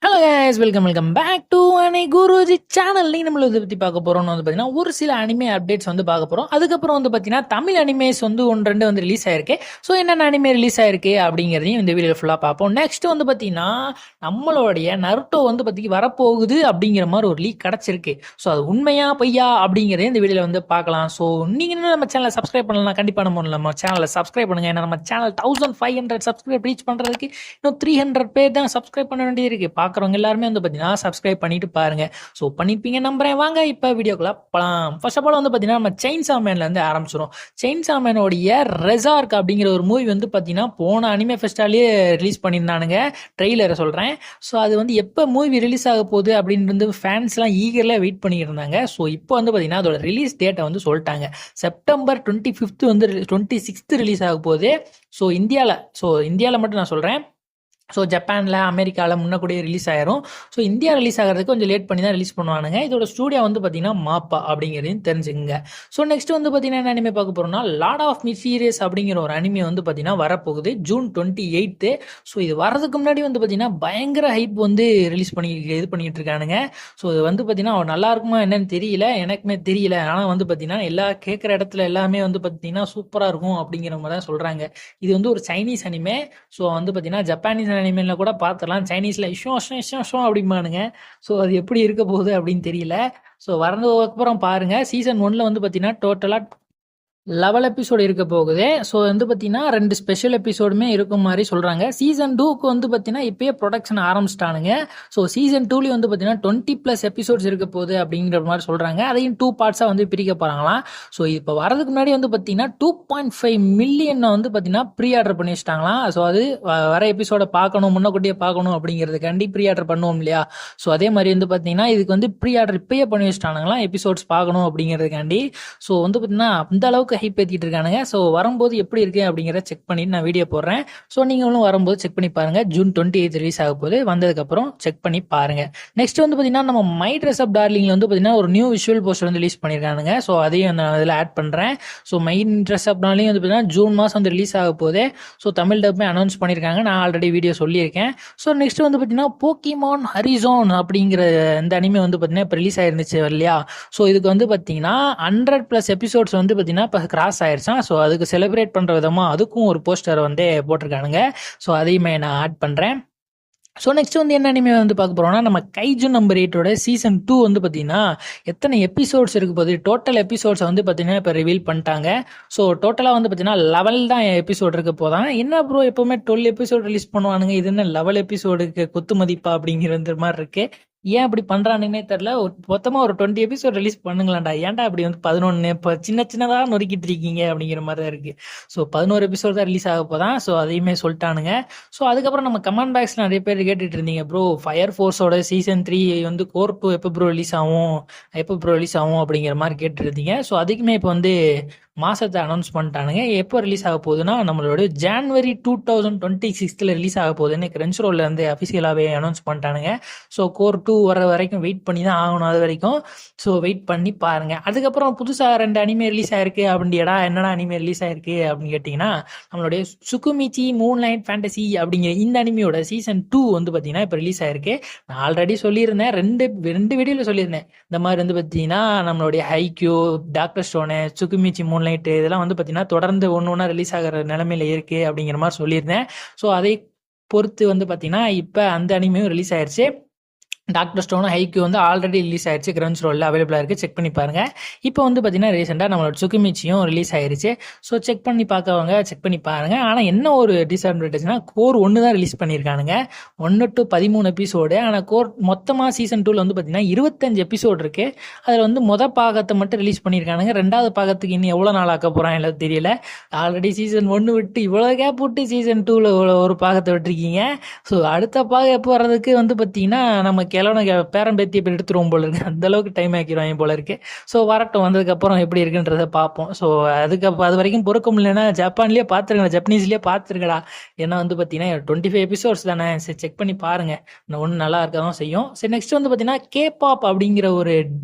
Hello guys, welcome back to அனை Guruji channel. நம்மள இதை பற்றி பார்க்க போகிறோம்னு வந்து பார்த்தீங்கன்னா ஒரு சில அனிமே அப்டேட்ஸ் வந்து பார்க்க போகிறோம். அதுக்கப்புறம் வந்து பார்த்தீங்கன்னா தமிழ் அனிமேஸ் வந்து ஒன்று ரெண்டு வந்து ரிலீஸ் ஆயிருக்கு. ஸோ என்னென்ன அனிமே ரிலீஸ் ஆயிருக்கு அப்படிங்கிறதையும் இந்த வீடியோ ஃபுல்லாக பார்ப்போம். நெக்ஸ்ட் வந்து பார்த்தீங்கன்னா நம்மளுடைய நருட்டோ வந்து பற்றி வரப்போகுது அப்படிங்கிற மாதிரி ஒரு லீக் கிடச்சிருக்கு. ஸோ அது உண்மையா பொய்யா அப்படிங்கிறதையும் இந்த வீடியோவில் வந்து பார்க்கலாம். ஸோ நீங்கள் இன்னும் நம்ம சேனலை சப்ஸ்கிரைப் பண்ணலாம், கண்டிப்பாக நம்ம சேனலை சப்ஸ்கிரைப் பண்ணுங்கள். ஏன்னா நம்ம சேனல் 1500 சப்ஸ்கிரைப் ரீச் பண்ணுறதுக்கு இன்னும் 300 பேர் தான் சப்ஸ்கிரைப் பண்ண வேண்டியது இருக்குது. பார்க்குறவங்க எல்லாருமே வந்து பார்த்தீங்கன்னா சப்ஸ்கிரைப் பண்ணிட்டு பாருங்க. ஸோ பண்ணிப்பீங்க நம்புறேன். வாங்க இப்போ வீடியோக்குள்ள போகலாம். ஃபர்ஸ்ட் ஆஃப் ஆல் வந்து பார்த்தீங்கன்னா நம்ம செயின்சா மேன்லேருந்து ஆரம்பிச்சிடும். செயின்சா மேனோடைய ரெசார்க் அப்படிங்கிற ஒரு மூவி வந்து பார்த்தீங்கன்னா போன அனிமே ஃபெஸ்டாலேயே ரிலீஸ் பண்ணியிருந்தானுங்க. ட்ரெய்லரை சொல்கிறேன். ஸோ அது வந்து எப்போ மூவி ரிலீஸ் ஆக போகுது அப்படின்னு ஃபேன்ஸ்லாம் ஈகர்லாம் வெயிட் பண்ணிட்டு இருந்தாங்க. ஸோ இப்போ வந்து பார்த்தீங்கன்னா அதோட ரிலீஸ் டேட்டை வந்து சொல்லிட்டாங்க. செப்டம்பர் 25 வந்து 26 ரிலீஸ் ஆக போகுது. ஸோ இந்தியாவில் மட்டும் நான் சொல்கிறேன். ஸோ ஜப்பானில் அமெரிக்காவில் முன்னக்கூடியே ரிலீஸ் ஆயிரும். ஸோ இந்தியா ரிலீஸ் ஆகிறதுக்கு கொஞ்சம் லேட் பண்ணி தான் ரிலீஸ் பண்ணுவானுங்க. இதோட ஸ்டூடியோ வந்து பார்த்தீங்கன்னா மாப்பா அப்படிங்கிறதையும் தெரிஞ்சுங்க. ஸோ நெக்ஸ்ட் வந்து பார்த்தீங்கன்னா என்ன அனிமே பார்க்க போகிறோம்னா லார்ட் ஆஃப் மிஸ்டீரியஸ் அப்படிங்கிற ஒரு அனிமே வந்து பார்த்தீங்கன்னா வரப்போகுது ஜூன் 28. ஸோ இது வரதுக்கு முன்னாடி வந்து பார்த்தீங்கன்னா பயங்கர ஹைப் வந்து ரிலீஸ் பண்ணிட்டு இருக்கானுங்க. ஸோ இது வந்து பார்த்தீங்கன்னா நல்லா இருக்குமா என்னன்னு தெரியல, எனக்குமே தெரியல. ஆனால் வந்து பார்த்தீங்கன்னா எல்லா கேட்குற இடத்துல எல்லாமே வந்து பார்த்தீங்கன்னா சூப்பராக இருக்கும் அப்படிங்கிற மாதிரி தான் சொல்கிறாங்க. இது வந்து ஒரு சைனீஸ் அனிமே. ஸோ வந்து பார்த்தீங்கன்னா ஜப்பானீஸ் அனிமேல கூட பார்த்துடலாம். சைனீஸில் இஷ்ஷோ அப்படிம்பானுங்க. ஸோ அது எப்படி இருக்க போகுது அப்படின்னு தெரியல. ஸோ வரதுக்கப்புறம் பாருங்க. சீசன் 1 வந்து பார்த்தீங்கன்னா டோட்டலாக 11 எபிசோடு இருக்க போகுது. ஸோ வந்து பார்த்தீங்கன்னா 2 ஸ்பெஷல் எபிசோடுமே இருக்கும் மாதிரி சொல்கிறாங்க. சீசன் 2க்கு வந்து பார்த்தீங்கன்னா இப்போயே ப்ரொடக்ஷன் ஆரம்பிச்சிட்டானுங்க. ஸோ சீசன் 2லேயும் வந்து பார்த்தீங்கன்னா 20+ எபிசோட்ஸ் இருக்க போகுது அப்படிங்கிற மாதிரி சொல்கிறாங்க. அதையும் 2 பார்ட்ஸாக வந்து பிரிக்க போகிறாங்களாம். ஸோ இப்போ வரதுக்கு முன்னாடி வந்து பார்த்தீங்கன்னா 2.5 மில்லியன் வந்து பார்த்தீங்கன்னா ப்ரீ ஆர்டர் பண்ணி வச்சிட்டாங்களாம். ஸோ அது வர எபிசோடை பார்க்கணும், முன்னக்கூட்டியே பார்க்கணும் அப்படிங்கிறதுக்காண்டி ப்ரீ ஆர்டர் பண்ணுவோம் இல்லையா. ஸோ அதே மாதிரி வந்து பார்த்தீங்கன்னா இதுக்கு வந்து ப்ரீ ஆர்டர் இப்போயே பண்ணி வச்சிட்டானுங்களாம் எபிசோட்ஸ் பார்க்கணும் அப்படிங்கிறதுக்காண்டி. ஸோ வந்து பார்த்தீங்கன்னா அந்த அளவுக்கு ஹைப் ஏற்றிட்டு இருக்கானுங்க. ஸோ வரும்போது எப்படி இருக்கு அப்படிங்கிறத செக் பண்ணிட்டு நான் வீடியோ போடுறேன். ஸோ நீங்களும் வரும்போது செக் பண்ணி பாருங்க. ஜூன் 28 ரிலீஸ் ஆக போது, வந்ததுக்கப்புறம் செக் பண்ணி பாருங்க. நெக்ஸ்ட் வந்து பார்த்தீங்கன்னா நம்ம மை ட்ரெஸ் அப் டார்லிங்ல வந்து பார்த்தீங்கன்னா ஒரு நியூ விஷுவல் போஸ்டர் வந்து ரிலீஸ் பண்ணியிருக்கானுங்க. ஸோ அதையும் நான் அதில் ஆட் பண்ணுறேன். So my dress up darling வந்து பார்த்தீங்கன்னா ஜூன் மாதம் வந்து ரிலீஸ் ஆக போது. ஸோ தமிழ் டப்புமே அனௌன்ஸ் பண்ணியிருக்காங்க. நான் ஆல்ரெடி வீடியோ சொல்லியிருக்கேன். ஸோ நெக்ஸ்ட் வந்து பார்த்தீங்கன்னா போக்கிமான் ஹரிசோன் அப்படிங்கிற இந்த அனிமே வந்து பார்த்தீங்கன்னா இப்போ ரிலீஸ் ஆயிருந்துச்சு இல்லையா. ஸோ இதுக்கு வந்து பார்த்தீங்கன்னா 100+ எபிசோட்ஸ் வந்து பார்த்தீங்கன்னா இப்போ கிராஸ் ஆயிருச்சான். ஸோ அதுக்கு செலிப்ரேட் பண்ணுற விதமாக அதுக்கும் ஒரு போஸ்டர் வந்து போட்டிருக்கானுங்க. ஸோ அதையுமே நான் ஆட் பண்ணுறேன். ஸோ நெக்ஸ்ட் வந்து என்ன அனிமே வந்து பார்க்க போகிறோம்னா நம்ம கைஜு நம்பர் 8ஓட சீசன் 2 வந்து பார்த்தீங்கன்னா எத்தனை எபிசோட்ஸ் இருக்கு போது டோட்டல் எபிசோட்ஸை வந்து பார்த்தீங்கன்னா இப்போ ரிவீல் பண்ணிட்டாங்க. ஸோ டோட்டலாக வந்து பார்த்தீங்கன்னா 11 தான் எபிசோட் இருக்க போதான். என்ன ப்ரோ எப்போவுமே 12 எபிசோட் ரிலீஸ் பண்ணுவானுங்க, இது என்ன 11 எபிசோடுக்கு கொத்து மதிப்பா அப்படிங்கிற மாதிரி இருக்கு. ஏன் அப்படி பண்றானுன்னே தெரியல. மொத்தமா ஒரு 20 எபிசோட் ரிலீஸ் பண்ணுங்களாண்டா. ஏன்டா அப்படி வந்து 11 இப்போ சின்னதாக நொறுக்கிட்டு இருக்கீங்க அப்படிங்கிற மாதிரி தான் இருக்கு. ஸோ 11 எபிசோட் தான் ரிலீஸ் ஆக போதான். ஸோ அதையுமே சொல்லிட்டானுங்க. ஸோ அதுக்கப்புறம் நம்ம கமெண்ட் பாக்ஸ்ல நிறைய பேர் கேட்டுட்டு இருந்தீங்க, ப்ரோ ஃபயர் ஃபோர்ஸோட சீசன் 3 வந்து கோர் 2 எப்போ ப்ரோ ரிலீஸ் ஆகும் அப்படிங்கிற மாதிரி கேட்டுட்டு இருந்தீங்க. ஸோ அதுக்குமே இப்போ வந்து மாசத்தை அனௌன்ஸ் பண்ணிட்டானுங்க. எப்போ ரிலீஸ் ஆக போகுதுன்னா நம்மளோட ஜான்வரி 2026 ரிலீஸ் ஆக போகுதுன்னு கிரென்ச்ரோல்ல இருந்து அஃபிஷியலாகவே அனௌன்ஸ் பண்ணிட்டானுங்க. ஸோ கோர் 2 வர வரைக்கும் வெயிட் பண்ணி தான் ஆகணும் அது வரைக்கும். ஸோ வெயிட் பண்ணி பாருங்க. அதுக்கப்புறம் புதுசாக 2 அனிமே ரிலீஸ் ஆயிருக்கு அப்படின்டா. என்னடா அனிமே ரிலீஸ் ஆயிருக்கு அப்படின்னு கேட்டிங்கன்னா நம்மளுடைய சுகுமிச்சி மூன்லைட் ஃபேண்டசி அப்படிங்கிற இந்த அனிமையோட சீசன் 2 வந்து பார்த்தீங்கன்னா இப்போ ரிலீஸ் ஆயிருக்கு. நான் ஆல்ரெடி சொல்லியிருந்தேன், ரெண்டு வீடியோவில் சொல்லியிருந்தேன். இந்த மாதிரி வந்து பார்த்தீங்கன்னா நம்மளுடைய ஹைக்யூ, டாக்டர் ஸ்டோனு, சுகுமிச்சி மூன்லைட் இதெல்லாம் வந்து பார்த்தீங்கன்னா தொடர்ந்து ஒன்று ரிலீஸ் ஆகிற நிலைமையில இருக்கு அப்படிங்கிற மாதிரி சொல்லியிருந்தேன். ஸோ அதை பொறுத்து வந்து பார்த்தீங்கன்னா இப்போ அந்த அனிமையும் ரிலீஸ் ஆயிடுச்சு. டாக்டர் ஸ்டோனும் ஹைக்யூ வந்து ஆல்ரெடி ரிலீஸ் ஆயிடுச்சு, கிரன்ச் ரோலில் அவைலபிளாக இருக்குது, செக் பண்ணி பாருங்கள். இப்போ வந்து பார்த்தீங்கன்னா ரீசெண்டாக நம்மளோட சுகுமிச்சியும் ரிலீஸ் ஆயிருச்சு. ஸோ செக் பண்ணி பார்க்கவங்க செக் பண்ணி பாருங்கள். ஆனால் என்ன ஒரு டிஸ்அட்வான்டேஜ்னா கோர் 1 தான் ரிலீஸ் பண்ணியிருக்கானுங்க, 1 to 13 எபிசோடு. ஆனால் கோர் மொத்தமாக சீசன் 2ல் வந்து பார்த்தீங்கன்னா 25 எபிசோடு இருக்குது. அதில் வந்து பாகத்தை மட்டும் ரிலீஸ் பண்ணியிருக்கானுங்க. 2வது பாகத்துக்கு இன்னும் எவ்வளோ நாள் ஆக்க போகிறான் எல்லாம் தெரியல. ஆல்ரெடி சீசன் 1 விட்டு இவ்வளோ கேப் விட்டு சீசன் 2ல் ஒரு பாகத்தை விட்டுருக்கீங்க. ஸோ அடுத்த பாகம் எப்போ வர்றதுக்கு வந்து பார்த்தீங்கன்னா நம்ம கிழவனை பேரன் பேத்தி இப்போ எடுத்துருவோம் போல இருக்கு, அந்த அளவுக்கு டைம் ஆக்கிடுவாங்க போல இருக்கு. ஸோ வரட்டும், வந்ததுக்கப்புறம் எப்படி இருக்குன்றதை பார்ப்போம். ஸோ அது வரைக்கும் பொறுக்க முடியலன்னா ஜப்பான்லேயே பார்த்துருங்கடா, ஜப்பனீஸ்லேயே பார்த்துருக்கடா. ஏன்னா வந்து பார்த்தீங்கன்னா 25 எபிசோட்ஸ் தானே, சரி செக் பண்ணி பாருங்க, ஒன்று நல்லா இருக்க தான் செய்யும். சரி நெக்ஸ்ட் வந்து பார்த்தீங்கன்னா கேபாப் அப்படிங்கிற ஒரு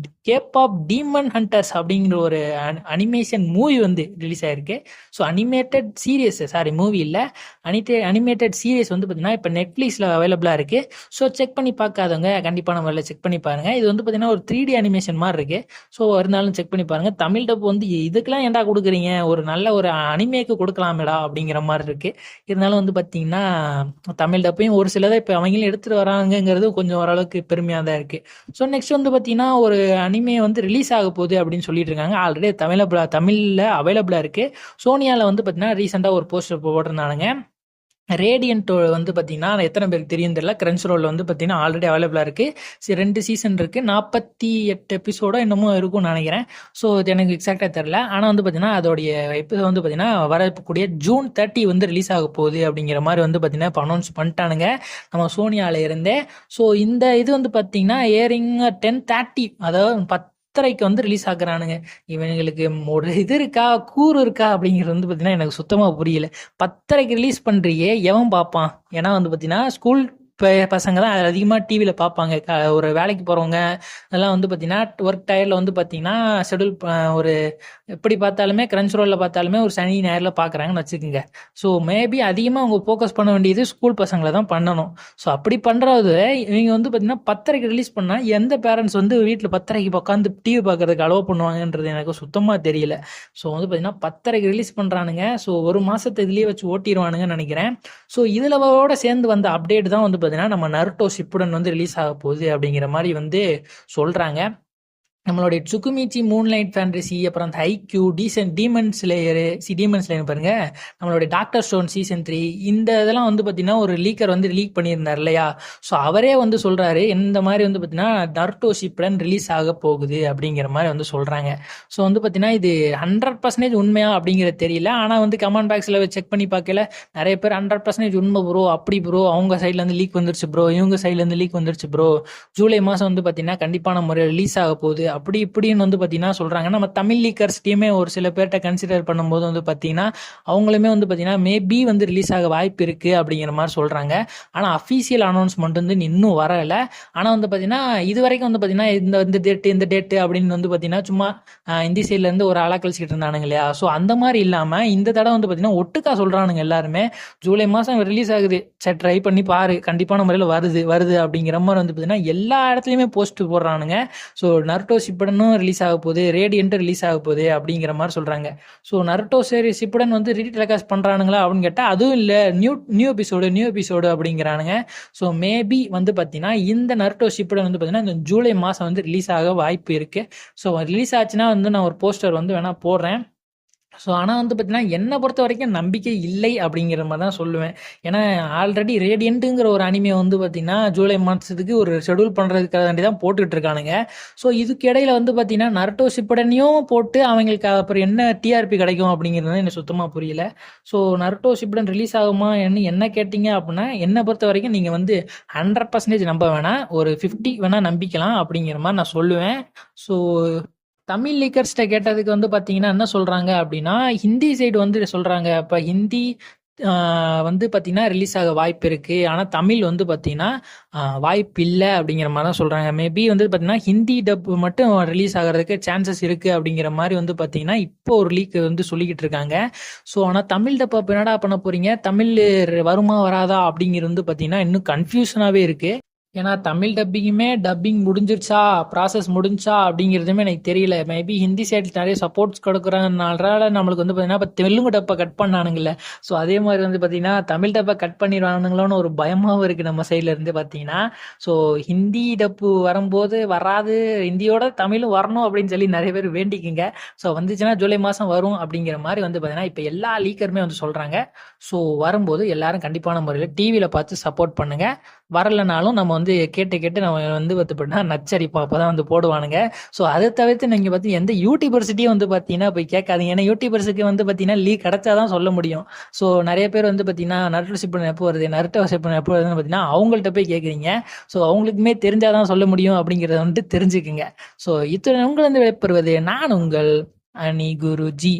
கேபாப் டீமன் ஹண்டர்ஸ் அப்படிங்கிற ஒரு அனிமேஷன் மூவி வந்து ரிலீஸ் ஆயிருக்கு. So animated series, sorry movie இல்லை, அனிமேட்டட் சீரியஸ் வந்து பார்த்தீங்கன்னா இப்போ நெட்ஃப்ளிக்ஸில் அவைலபிளாக இருக்கு. ஸோ செக் பண்ணி பார்க்காதவங்க கண்டிப்பாக நம்ம செக் பண்ணி பாருங்க. இது வந்து பார்த்தீங்கன்னா ஒரு 3D அனிமேஷன் மாதிரி இருக்கு. ஸோ இருந்தாலும் செக் பண்ணி பாருங்க. தமிழ் டப் வந்து இதுக்கெல்லாம் ஏன்டா கொடுக்குறீங்க, ஒரு நல்ல ஒரு அனிமேக்கு கொடுக்கலாமேடா அப்படிங்கிற மாதிரி இருக்கு. இருந்தாலும் வந்து பார்த்தீங்கன்னா தமிழ் டப்பையும் ஒரு சிலதை இப்போ அவங்களும் எடுத்துட்டு வராங்கிறது கொஞ்சம் ஓரளவுக்கு பெருமையாக தான் இருக்கு. ஸோ நெக்ஸ்ட் வந்து பார்த்தீங்கன்னா ஒரு அனிமே வந்து ரிலீஸ் ஆக போகுது அப்படின்னு சொல்லிட்டு இருக்காங்க. ஆல்ரெடி தமிழில் அவைலபிளாக இருக்கு. சோனியாவில் வந்து பார்த்தீங்கன்னா ரீசெண்டாக ஒரு போஸ்டர் போட்டிருந்தானுங்க. ரேடியன்ட் வந்து பார்த்தீங்கன்னா எத்தனை பேருக்கு தெரியும் தெரியல, கிரன்ச் ரோல் வந்து பார்த்தீங்கன்னா ஆல்ரெடி அவைலபிளாக இருக்குது. சரி 2 சீசன் இருக்குது, 48 எபிசோடோ என்னமோ இருக்கும்னு நினைக்கிறேன். ஸோ இது எனக்கு எக்ஸாக்டாக தெரில. ஆனால் வந்து பார்த்தீங்கன்னா அதோடைய எபிசோட் வந்து பார்த்தீங்கன்னா வரக்கூடிய June 30 வந்து ரிலீஸ் ஆக போகுது அப்படிங்கிற மாதிரி வந்து பார்த்தீங்கன்னா இப்போ அனௌன்ஸ் பண்ணிட்டானுங்க நம்ம சோனியாவில் இருந்தே. ஸோ இந்த இது வந்து பார்த்தீங்கன்னா ஏரிங் 10:30, அதாவது 10:30 வந்து ரிலீஸ் ஆகுறானுங்க. இவங்களுக்கு ஒரு இது இருக்கா, கூறு இருக்கா அப்படிங்கிறது வந்து பார்த்தீங்கன்னா எனக்கு சுத்தமாக புரியல. 10:30 ரிலீஸ் பண்ணுறியே எவன் பார்ப்பான்? ஏன்னா வந்து பார்த்தீங்கன்னா ஸ்கூல் பசங்க தான் அதிகமாக டிவியில் பார்ப்பாங்க. ஒரு வேலைக்கு போகிறவங்க அதெல்லாம் வந்து பார்த்தீங்கன்னா ஒர்க் டயரில் வந்து பார்த்தீங்கன்னா ஷெடியூல் ஒரு எப்படி பார்த்தாலுமே கிரன்ச் ரோலில் பார்த்தாலுமே ஒரு சனி ஞாயிறில் பார்க்குறாங்கன்னு வச்சுக்கோங்க. ஸோ மேபி அதிகமாக அவங்க ஃபோக்கஸ் பண்ண வேண்டியது ஸ்கூல் பசங்களை தான் பண்ணணும். ஸோ அப்படி பண்ணுறது இவங்க வந்து பார்த்தீங்கன்னா 10:30 ரிலீஸ் பண்ணால் எந்த பேரண்ட்ஸ் வந்து வீட்டில் 10:30 உட்காந்து டிவி பார்க்கறதுக்கு அலோவ் பண்ணுவாங்கன்றது எனக்கு சுத்தமாக தெரியல. ஸோ வந்து பார்த்தீங்கன்னா 10:30 ரிலீஸ் பண்ணுறானுங்க. ஸோ ஒரு மாதத்தை இதுலேயே வச்சு ஓட்டிடுவானுங்கன்னு நினைக்கிறேன். ஸோ இதிலோட சேர்ந்து வந்த அப்டேட் தான் வந்து பார்த்தீங்கன்னா நம்ம நருட்டோ ஷிப்புடன் வந்து ரிலீஸ் ஆக போகுது அப்படிங்கிற மாதிரி வந்து சொல்கிறாங்க. நம்மளுடைய சுக்குமிச்சி, மூன்லைட் ஃபேண்டசி, அப்புறம் அந்த ஹைக்யூ, டீமன் ஸ்லேயரு பாருங்க, நம்மளுடைய டாக்டர் ஸ்டோன் சீசன் 3, இந்த இதெல்லாம் வந்து பார்த்தீங்கன்னா ஒரு லீக்கர் வந்து லீக் பண்ணியிருந்தார் இல்லையா. ஸோ அவரே வந்து சொல்கிறாரு இந்த மாதிரி வந்து பார்த்தீங்கன்னா நருட்டோ ஷிப்புடன் ரிலீஸ் ஆக போகுது அப்படிங்கிற மாதிரி வந்து சொல்கிறாங்க. ஸோ வந்து பார்த்தீங்கன்னா இது 100% உண்மையா அப்படிங்கிறது தெரியல. ஆனால் வந்து கமெண்ட் பாக்ஸில் செக் பண்ணி பார்க்கல நிறைய பேர் 100% உண்மை ப்ரோ, அப்படி ப்ரோ, அவங்க சைட்லேருந்து லீக் வந்துருச்சு ப்ரோ, இவங்க சைட்லேருந்து லீக் வந்துருச்சு ப்ரோ, ஜூலை மாதம் வந்து பார்த்தீங்கன்னா கண்டிப்பான முறையில் ரிலீஸ் ஆக போகுது அப்படி இப்படின்னு வந்து பார்த்தீங்கன்னா சொல்கிறாங்க. நம்ம தமிழ் லீக்கர்ஸ் டீமே ஒரு சில பேர்கிட்ட கன்சிடர் பண்ணும்போது வந்து பார்த்தீங்கன்னா அவங்களுமே வந்து பார்த்தீங்கன்னா மேபி வந்து ரிலீஸ் ஆக வாய்ப்பு இருக்குது அப்படிங்கிற மாதிரி சொல்கிறாங்க. ஆனால் அஃபீஷியல் அனௌன்ஸ்மெண்ட் வந்து இன்னும் வரலை. ஆனால் வந்து பார்த்தீங்கன்னா இது வரைக்கும் வந்து பார்த்தீங்கன்னா இந்த டேட்டு அப்படின்னு வந்து பார்த்தீங்கன்னா சும்மா இந்தி சைட்லேருந்து ஒரு ஆளா கழிச்சிக்கிட்டு இருந்தானுங்க இல்லையா. ஸோ அந்த மாதிரி இல்லாமல் இந்த தடவை வந்து பார்த்தீங்கன்னா ஒட்டுக்கா சொல்கிறானுங்க எல்லாருமே ஜூலை மாதம் ரிலீஸ் ஆகுது, சரி ட்ரை பண்ணி பாரு, கண்டிப்பான முறையில் வருது அப்படிங்கிற மாதிரி வந்து பார்த்தீங்கன்னா எல்லா இடத்துலையுமே போஸ்ட் போடுறானுங்க. ஸோ நருட்டோ ஷிப்புடனும் ரிலீஸ் ஆக போகுது, ரேடியன்ட் ரிலீஸ் ஆக போகுது அப்படிங்கிற மாதிரி சொல்கிறாங்க. ஸோ நருட்டோ ஷிப்புடன் வந்து ரீடெலிகாஸ்ட் பண்ணுறானுங்களா அப்படின்னு கேட்டால் அதுவும் இல்லை, நியூ எபிசோடு அப்படிங்கிறானுங்க. ஸோ மேபி வந்து பார்த்தீங்கன்னா இந்த நருட்டோ ஷிப்புடன் வந்து பார்த்தீங்கன்னா இந்த ஜூலை மாதம் வந்து ரிலீஸ் ஆக வாய்ப்பு இருக்குது. ஸோ ரிலீஸ் ஆச்சுன்னா வந்து நான் ஒரு போஸ்டர் வந்து வேணால் போடுறேன். ஸோ ஆனால் வந்து பார்த்தீங்கன்னா என்னை பொறுத்த வரைக்கும் நம்பிக்கை இல்லை அப்படிங்கிற மாதிரி தான் சொல்லுவேன். ஏன்னா ஆல்ரெடி ரேடியன்ட்டுங்கிற ஒரு அனிமே வந்து பார்த்தீங்கன்னா ஜூலை மாதத்துக்கு ஒரு ஷெடியூல் பண்ணுறதுக்காண்டி தான் போட்டுக்கிட்டு இருக்கானுங்க. ஸோ இதுக்கு இடையில வந்து பார்த்தீங்கன்னா நருட்டோ ஷிப்புடனையும் போட்டு அவங்களுக்கு அப்புறம் என்ன டிஆர்பி கிடைக்கும் அப்படிங்கிறது எனக்கு சுத்தமாக புரியல. ஸோ நருட்டோ ஷிப்புடன் ரிலீஸ் ஆகுமா என்ன கேட்டிங்க அப்படின்னா என்னை பொறுத்த வரைக்கும் நீங்கள் வந்து 100% நம்ப வேணாம், ஒரு 50 வேணால் நம்பிக்கலாம் அப்படிங்கிற மாதிரி நான் சொல்லுவேன். ஸோ தமிழ் லீக்கர்ஸ்ட்ட கேட்டதுக்கு வந்து பார்த்தீங்கன்னா என்ன சொல்கிறாங்க அப்படின்னா ஹிந்தி சைடு வந்து சொல்கிறாங்க. இப்போ ஹிந்தி வந்து பார்த்தீங்கன்னா ரிலீஸ் ஆக வாய்ப்பு இருக்குது, ஆனால் தமிழ் வந்து பார்த்தீங்கன்னா வாய்ப்பு இல்லை அப்படிங்கிற மாதிரி தான் சொல்கிறாங்க. மேபி வந்து பார்த்தீங்கன்னா ஹிந்தி டப் மட்டும் ரிலீஸ் ஆகிறதுக்கு சான்சஸ் இருக்குது அப்படிங்கிற மாதிரி வந்து பார்த்தீங்கன்னா இப்போ ஒரு லீக் வந்து சொல்லிக்கிட்டு இருக்காங்க. ஸோ ஆனால் தமிழ் டப் அப்போ என்னடா பண்ண போகிறீங்க, தமிழ் வருமா வராதா அப்படிங்கிறது வந்து பார்த்தீங்கன்னா இன்னும் கன்ஃபியூஷனாகவே இருக்குது. ஏன்னா தமிழ் டப்பிங் முடிஞ்சிருச்சா, ப்ராசஸ் முடிஞ்சா அப்படிங்கிறதுமே எனக்கு தெரியல. மேபி ஹிந்தி சைடில் நிறைய சப்போர்ட்ஸ் கொடுக்குறதுனால நம்மளுக்கு வந்து பார்த்தீங்கன்னா இப்போ தெலுங்கு டப்பை கட் பண்ணானுங்கல்ல. ஸோ அதே மாதிரி வந்து பார்த்தீங்கன்னா தமிழ் டப்பை கட் பண்ணிடுவானுங்களோன்னு ஒரு பயமாகவும் இருக்குது நம்ம சைடில் இருந்து பார்த்தீங்கன்னா. ஸோ ஹிந்தி டப்பு வரும்போது வராது, ஹிந்தியோட தமிழும் வரணும் அப்படின்னு சொல்லி நிறைய பேர் வேண்டிக்குங்க. ஸோ வந்துச்சுன்னா ஜூலை மாதம் வரும் அப்படிங்கிற மாதிரி வந்து பார்த்தீங்கன்னா இப்போ எல்லா லீக்கருமே வந்து சொல்கிறாங்க. ஸோ வரும்போது எல்லாரும் கண்டிப்பான முறையில் டிவியில் பார்த்து சப்போர்ட் பண்ணுங்கள். வரலைனாலும் நம்ம வந்து கேட்டு கேட்டு நம்ம வந்து பார்த்தீங்கன்னா நச்சரிப்போம். அப்போ தான் வந்து போடுவானுங்க. ஸோ அதை தவிர்த்து நீங்கள் பார்த்து எந்த யூடியூபர்சிட்டியும் வந்து பார்த்தீங்கன்னா போய் கேட்காதீங்க. ஏன்னா யூடியூபர்ஸுக்கு வந்து பார்த்தீங்கன்னா லீக் கிடச்சா தான் சொல்ல முடியும். ஸோ நிறைய பேர் வந்து பார்த்தீங்கன்னா நருட்டோ ஷிப்புடன் எப்போ வருது, நருட்டோ ஷிப்புடன் எப்போ வருதுன்னு பார்த்தீங்கன்னா அவங்கள்ட்ட போய் கேட்குறீங்க. ஸோ அவங்களுக்குமே தெரிஞ்சாதான் சொல்ல முடியும் அப்படிங்கிறத வந்துட்டு தெரிஞ்சுக்குங்க. ஸோ இத்துடன் உங்களை வந்து விடைபெறுவது நான் உங்கள் அணி குருஜி.